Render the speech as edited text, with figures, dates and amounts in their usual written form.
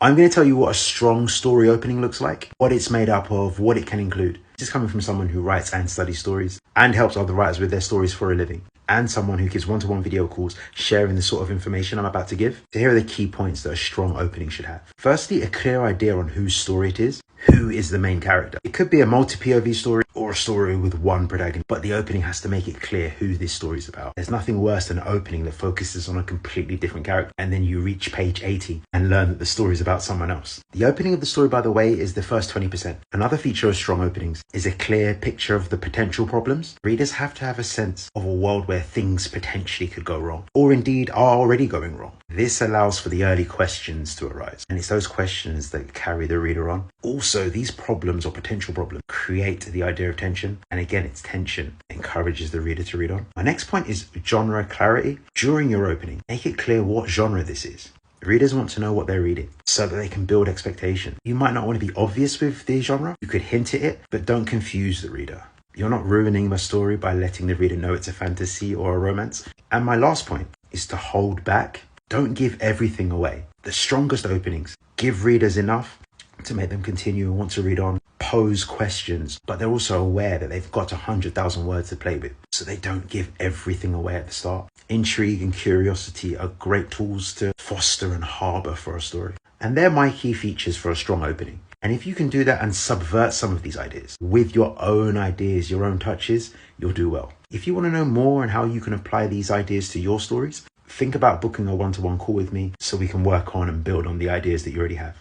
I'm going to tell you what a strong story opening looks like, what it's made up of, what it can include. This is coming from someone who writes and studies stories and helps other writers with their stories for a living, and someone who gives one-to-one video calls sharing the sort of information I'm about to give. So here are the key points that a strong opening should have. Firstly, a clear idea on whose story it is. Who is the main character? It could be a multi-POV story or a story with one protagonist, but the opening has to make it clear who this story is about. There's nothing worse than an opening that focuses on a completely different character, and then you reach page 80 and learn that the story is about someone else. The opening of the story, by the way, is the first 20%. Another feature of strong openings is a clear picture of the potential problems. Readers have to have a sense of a world where things potentially could go wrong, or indeed are already going wrong. This allows for the early questions to arise, and it's those questions that carry the reader on. Also, these problems or potential problems create the idea of tension, and again, it's tension that encourages the reader to read on. My next point is genre clarity. During your opening, make it clear what genre this is. Readers want to know what they're reading so that they can build expectation. You might not want to be obvious with the genre. You could hint at it, but don't confuse the reader. You're not ruining the story by letting the reader know it's a fantasy or a romance. And my last point is to hold back. Don't give everything away. The strongest openings give readers enough to make them continue and want to read on, pose questions, but they're also aware that they've got 100,000 words to play with, so they don't give everything away at the start. Intrigue and curiosity are great tools to foster and harbor for a story. And they're my key features for a strong opening. And if you can do that and subvert some of these ideas with your own ideas, your own touches, you'll do well. If you want to know more on how you can apply these ideas to your stories, think about booking a one-to-one call with me so we can work on and build on the ideas that you already have.